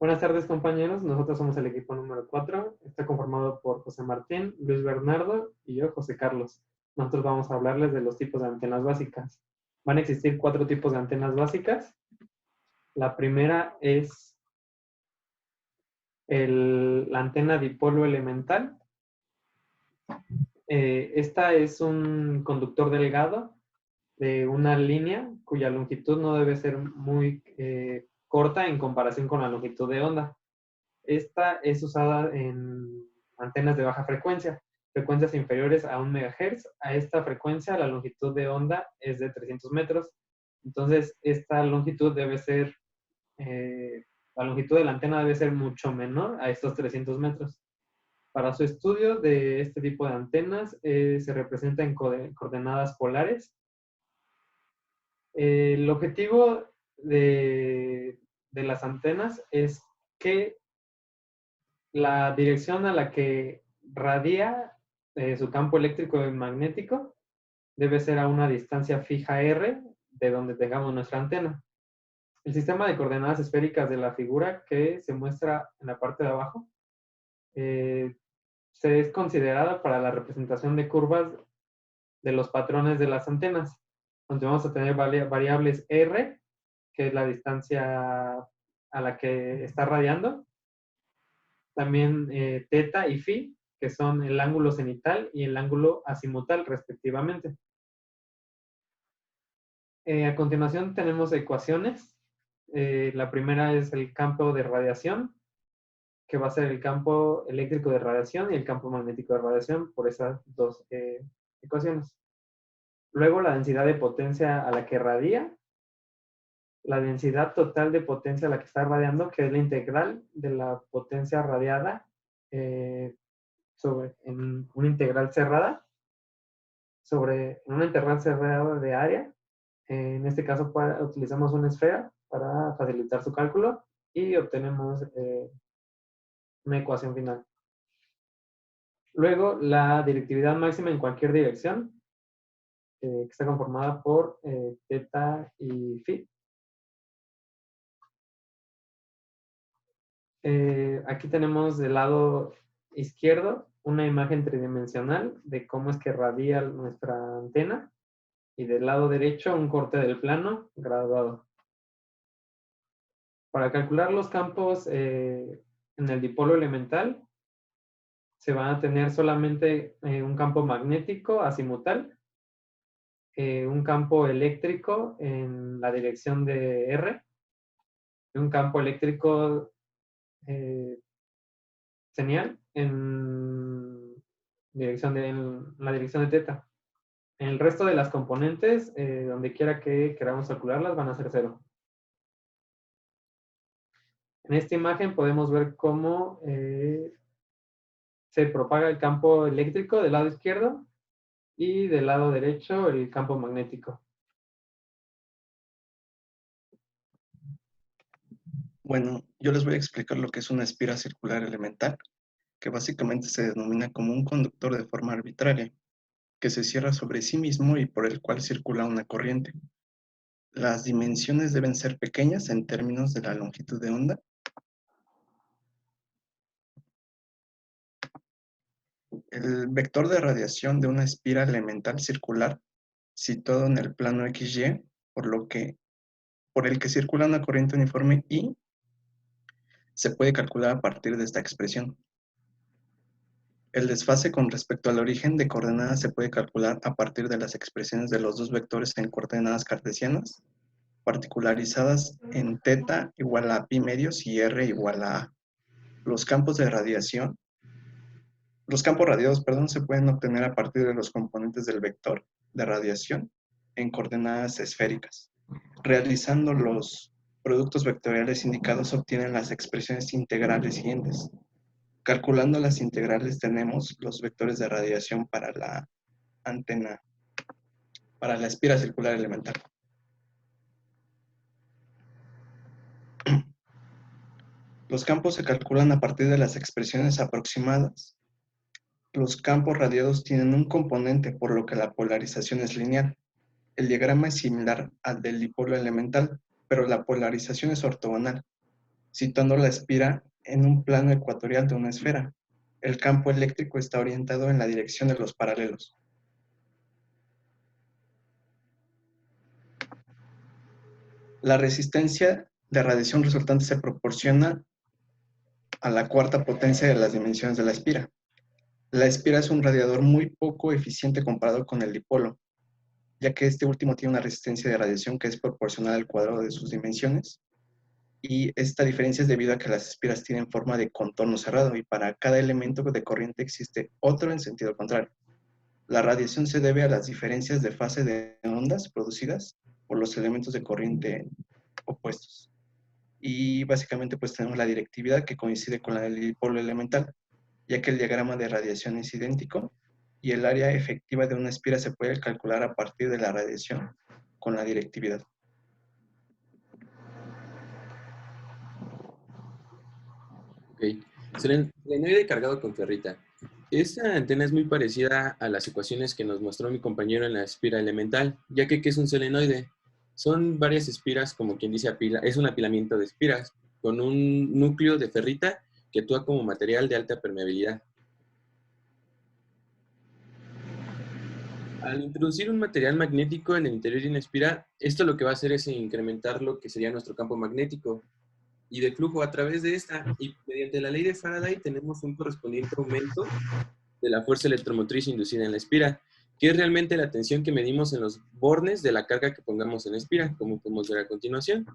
Buenas tardes, compañeros. Nosotros somos el equipo número 4. Está conformado por José Martín, Luis Bernardo y yo, José Carlos. Nosotros vamos a hablarles de los tipos de antenas básicas. Van a existir 4 tipos de antenas básicas. La primera es la antena dipolo elemental. Esta es un conductor delgado de una línea cuya longitud no debe ser muy corta en comparación con la longitud de onda. Esta es usada en antenas de baja frecuencia, frecuencias inferiores a 1 MHz. A esta frecuencia la longitud de onda es de 300 metros. Entonces, esta longitud debe ser, la longitud de la antena debe ser mucho menor a estos 300 metros. Para su estudio de este tipo de antenas, se representa en coordenadas polares. El objetivo de las antenas es que la dirección a la que radia su campo eléctrico y magnético debe ser a una distancia fija R de donde tengamos nuestra antena. El sistema de coordenadas esféricas de la figura que se muestra en la parte de abajo se es considerada para la representación de curvas de los patrones de las antenas, donde vamos a tener variables R, que es la distancia a la que está radiando, también teta y phi, que son el ángulo cenital y el ángulo azimutal, respectivamente. A continuación tenemos ecuaciones. La primera es el campo de radiación, que va a ser el campo eléctrico de radiación y el campo magnético de radiación por esas dos ecuaciones. Luego la densidad de potencia a la que radia, la densidad total de potencia a la que está radiando, que es la integral de la potencia radiada en una integral cerrada sobre una integral cerrada de área. En este caso utilizamos una esfera para facilitar su cálculo y obtenemos una ecuación final. Luego, la directividad máxima en cualquier dirección, que está conformada por teta y phi. Aquí tenemos del lado izquierdo una imagen tridimensional de cómo es que radia nuestra antena, y del lado derecho un corte del plano graduado. Para calcular los campos en el dipolo elemental, se van a tener solamente un campo magnético azimutal, un campo eléctrico en la dirección de R, y un campo eléctrico señal en la dirección de teta. En el resto de las componentes, donde quiera que queramos calcularlas, van a ser 0. En esta imagen podemos ver cómo se propaga el campo eléctrico del lado izquierdo y del lado derecho el campo magnético. Bueno, yo les voy a explicar lo que es una espira circular elemental, que básicamente se denomina como un conductor de forma arbitraria, que se cierra sobre sí mismo y por el cual circula una corriente. Las dimensiones deben ser pequeñas en términos de la longitud de onda. El vector de radiación de una espira elemental circular, situado en el plano XY, por el que circula una corriente uniforme I, se puede calcular a partir de esta expresión. El desfase con respecto al origen de coordenadas se puede calcular a partir de las expresiones de los dos vectores en coordenadas cartesianas, particularizadas en θ igual a pi medios y r igual a a. Los campos radiados, se pueden obtener a partir de los componentes del vector de radiación en coordenadas esféricas. Realizando los productos vectoriales indicados se obtienen las expresiones integrales siguientes. Calculando las integrales tenemos los vectores de radiación para la antena, para la espira circular elemental. Los campos se calculan a partir de las expresiones aproximadas. Los campos radiados tienen un componente, por lo que la polarización es lineal. El diagrama es similar al del dipolo elemental, pero la polarización es ortogonal. situando la espira en un plano ecuatorial de una esfera. El campo eléctrico está orientado en la dirección de los paralelos. La resistencia de radiación resultante se proporciona a la cuarta potencia de las dimensiones de la espira. La espira es un radiador muy poco eficiente comparado con el dipolo, ya que este último tiene una resistencia de radiación que es proporcional al cuadrado de sus dimensiones, y esta diferencia es debido a que las espiras tienen forma de contorno cerrado y para cada elemento de corriente existe otro en sentido contrario. La radiación se debe a las diferencias de fase de ondas producidas por los elementos de corriente opuestos. Y básicamente pues tenemos la directividad que coincide con la del dipolo elemental, ya que el diagrama de radiación es idéntico y el área efectiva de una espira se puede calcular a partir de la radiación con la directividad. Ok. Solenoide cargado con ferrita. Esta antena es muy parecida a las ecuaciones que nos mostró mi compañero en la espira elemental, ya que ¿qué es un solenoide? Son varias espiras, como quien dice, es un apilamiento de espiras, con un núcleo de ferrita que actúa como material de alta permeabilidad. Al introducir un material magnético en el interior de una espira, esto lo que va a hacer es incrementar lo que sería nuestro campo magnético y de flujo a través de esta. Y mediante la ley de Faraday tenemos un correspondiente aumento de la fuerza electromotriz inducida en la espira, que es realmente la tensión que medimos en los bornes de la carga que pongamos en la espira, como podemos ver a continuación,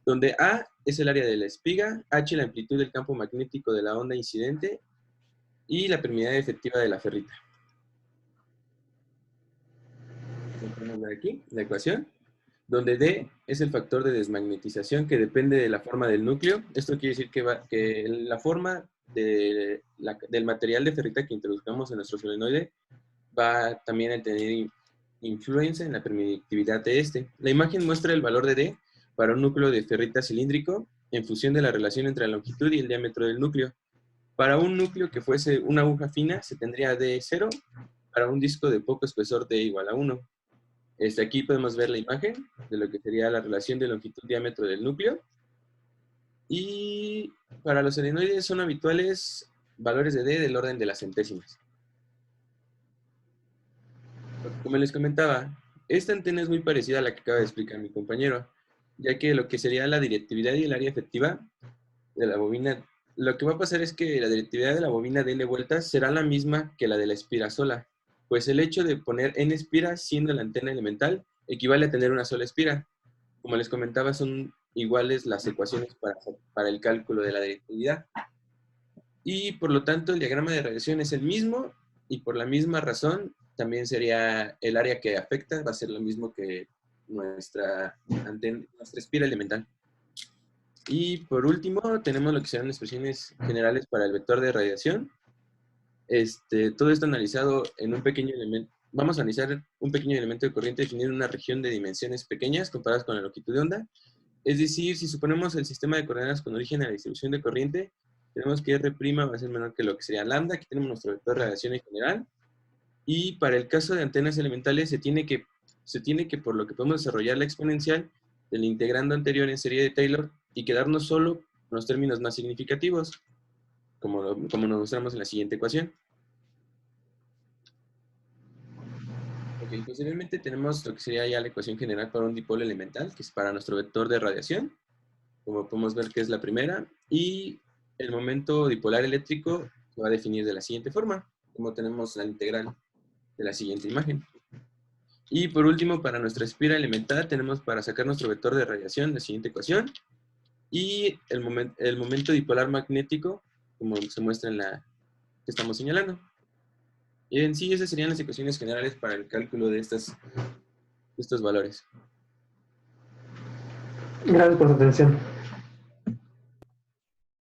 donde A es el área de la espiga, H la amplitud del campo magnético de la onda incidente y la permeabilidad efectiva de la ferrita. Podemos ver aquí la ecuación, donde D es el factor de desmagnetización que depende de la forma del núcleo. Esto quiere decir que la forma del material de ferrita que introduzcamos en nuestro solenoide va también a tener influencia en la permitividad de este. La imagen muestra el valor de D para un núcleo de ferrita cilíndrico en función de la relación entre la longitud y el diámetro del núcleo. Para un núcleo que fuese una aguja fina, se tendría D0. Para un disco de poco espesor, D igual a 1. Aquí podemos ver la imagen de lo que sería la relación de longitud-diámetro del núcleo. Y para los solenoides son habituales valores de D del orden de las centésimas. Como les comentaba, esta antena es muy parecida a la que acaba de explicar mi compañero, ya que lo que sería la directividad y el área efectiva de la bobina, lo que va a pasar es que la directividad de la bobina de N vueltas será la misma que la de la espira sola, pues el hecho de poner N espiras siendo la antena elemental equivale a tener una sola espira. Como les comentaba, son iguales las ecuaciones para el cálculo de la directividad. Y por lo tanto el diagrama de radiación es el mismo y por la misma razón también sería el área que afecta, va a ser lo mismo que nuestra espira elemental. Y por último tenemos lo que serán expresiones generales para el vector de radiación. Todo esto analizado en un pequeño elemento. Vamos a analizar un pequeño elemento de corriente definido en una región de dimensiones pequeñas comparadas con la longitud de onda. Es decir, si suponemos el sistema de coordenadas con origen a la distribución de corriente, tenemos que R' va a ser menor que lo que sería lambda. Aquí tenemos nuestro vector de radiación en general. Y para el caso de antenas elementales se tiene que, por lo que podemos desarrollar la exponencial del integrando anterior en serie de Taylor y quedarnos solo con los términos más significativos, como nos mostramos en la siguiente ecuación. Ok, posteriormente tenemos lo que sería ya la ecuación general para un dipolo elemental, que es para nuestro vector de radiación, como podemos ver que es la primera, y el momento dipolar eléctrico se va a definir de la siguiente forma, como tenemos la integral de la siguiente imagen. Y por último, para nuestra espira elemental, tenemos para sacar nuestro vector de radiación la siguiente ecuación, y el momento dipolar magnético, como se muestra en la que estamos señalando. Y en sí, esas serían las ecuaciones generales para el cálculo de estos valores. Gracias por su atención.